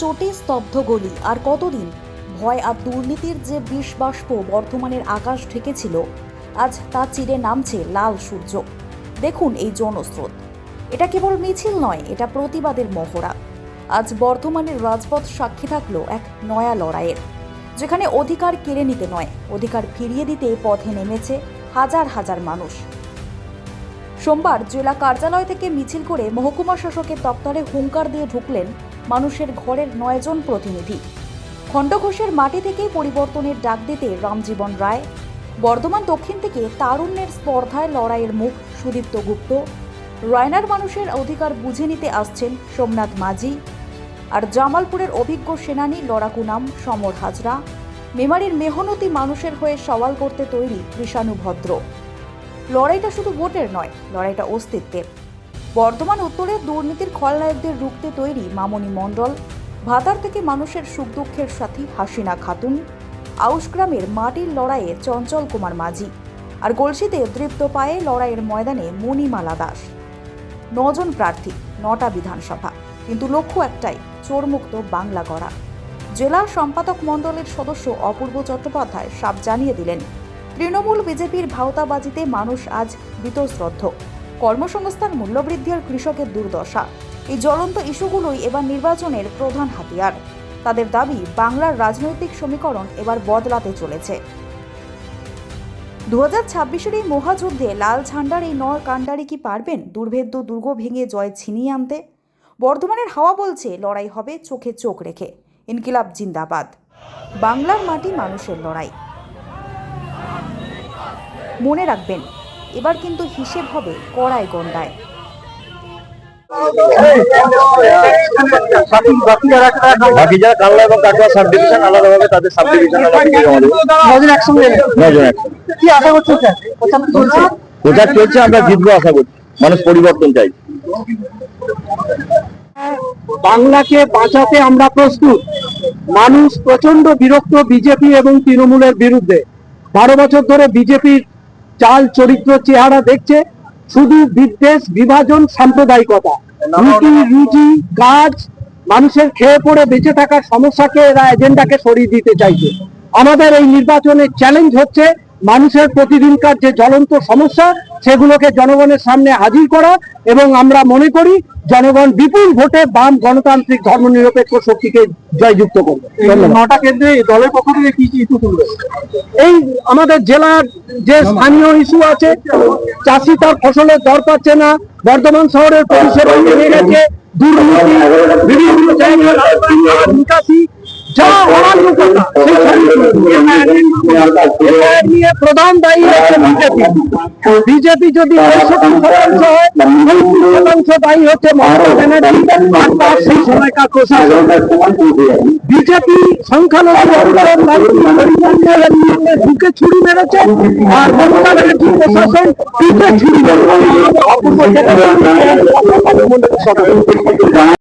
চোটে স্তব্ধ গলি। আর কতদিন? ভয় আর দুর্নীতির যে বিষ বাষ্প বর্ধমানের আকাশ ঢেকেছিল, আজ তা চিরে নামছে লাল সূর্য। দেখুন এই জনস্রোত। এটা কেবল মিছিল নয়, এটা প্রতিবাদের মহড়া। আজ বর্ধমানের রাজপথ সাক্ষী থাকলো এক নয়া লড়াইয়ের, যেখানে অধিকার কেড়ে নিতে নয়, অধিকার ফিরিয়ে দিতে পথে নেমেছে হাজার হাজার মানুষ। সোমবার জেলা কার্যালয় থেকে মিছিল করে মহকুমা শাসকের দপ্তরে হুঙ্কার দিয়ে ঢুকলেন মানুষের ঘরের 9 জন প্রতিনিধি। খণ্ডঘোষের মাটি থেকেই পরিবর্তনের ডাক দিতে রামজীবন রায়, বর্ধমান দক্ষিণ থেকে তারুণ্যের স্পর্ধায় লড়াইয়ের মুখ সুদীপ্ত গুপ্ত, রায়নার মানুষের অধিকার বুঝে নিতে আসছেন সোমনাথ মাঝি, আর জামালপুরের অভিজ্ঞ সেনানী লড়াকু নাম সমর হাজরা, মেমারির মেহনতি মানুষের হয়ে সওয়াল করতে তৈরি কৃষাণু ভদ্র। লড়াইটা শুধু ভোটের নয়, লড়াইটা অস্তিত্বের। বর্ধমান উত্তরের দুর্নীতির খলনায়কদের রুখতে তৈরি মামনি মণ্ডল, ভাতার থেকে মানুষের সুখ দুঃখের সাথী হাসিনা খাতুন, আউশগ্রামের মাটির লড়াইয়ে চঞ্চল কুমার মাঝি, আর গলসিতে দৃপ্ত পায়ে লড়াইয়ের ময়দানে মণিমালা দাস। 9 জন প্রার্থী, 9টা বিধানসভা, কিন্তু লক্ষ্য একটাই, চোরমুক্ত বাংলা গড়া। জেলা সম্পাদক মণ্ডলের সদস্য অপূর্ব চট্টোপাধ্যায় সাফ জানিয়ে দিলেন, তৃণমূল বিজেপির ভাওতাবাজিতে মানুষ আজ বীতশ্রদ্ধ। কর্মসংস্থান, মূল্যবৃদ্ধি আর কৃষকের দুর্দশা, এই জ্বলন্ত ইস্যুগুলোই এবার নির্বাচনের প্রধান হাতিয়ার। তাদের দাবি, বাংলার রাজনৈতিক সমীকরণ এবার বদলাতে চলেছে। 2026-এর এই মহাযুদ্ধে লাল ঝান্ডার এই নর কাণ্ডারি কি পারবেন দুর্ভেদ্য দুর্গ ভেঙে জয় ছিনিয়ে আনতে? বর্ধমানের হাওয়া বলছে লড়াই হবে চোখে চোখ রেখে। ইনকিলাব জিন্দাবাদ। বাংলার মাটি, মানুষের লড়াই। মনে রাখবেন, এবার কিন্তু হিসেব হবে কড়ায় গন্ডায়। বাকি যারা কাল্লা এবং কাটোয়া সাব ডিভিশন আলাদাভাবে তাদের সাব ডিভিশন প্রচার চলছে। আমরা জিতবো আশা করছি, মানুষ পরিবর্তন চাই। বাংলাকে বাঁচাতে আমরা প্রস্তুত। মানুষ প্রচন্ড বিরক্ত বিজেপি এবং তৃণমূলের বিরুদ্ধে। 12 বছর ধরে বিজেপির চাল চরিত্র চেহারা দেখছে, শুধু বিদ্বেষ, বিভাজন, সাম্প্রদায়িকতা, রুটি রুজি কাজ, মানুষের খেয়ে পড়ে বেঁচে থাকার সমস্যাকে এরা এজেন্ডাকে সরিয়ে দিতে চাইছে। আমাদের এই নির্বাচনের চ্যালেঞ্জ হচ্ছে মানুষের প্রতিদিনকার যে জ্বলন্ত সমস্যা সেগুলোকে জনগণের সামনে হাজির করা, এবং আমরা মনে করি জনগণ বিপুল ভোটে বাম গণতান্ত্রিক ধর্মনিরপেক্ষ শক্তিকে জয়যুক্ত করবে। 9টা কেন্দ্রে দলের পক্ষ থেকে কি কি ইস্যু তুলবে? এই আমাদের জেলার যে স্থানীয় ইস্যু আছে, চাষি তার ফসলের দর পাচ্ছে না, বর্ধমান শহরের পরিষেবা ভেঙে গেছে, দুর্নীতি, বিভিন্ন জায়গায় নিকাশি, যা অরাজকতা, নিয়ে প্রধান দায়ী হচ্ছে বিজেপি। বিজেপি যদি 65% হয়, 70% দায়ী হচ্ছে মমতা ব্যানার্জি আর তার সেই সময়কার প্রশাসন। বিজেপি সংখ্যালঘু বুকে ছুরি মেরেছে, আর মমতা ব্যানার্জি প্রশাসন পিঠে ছুরি মেরেছে।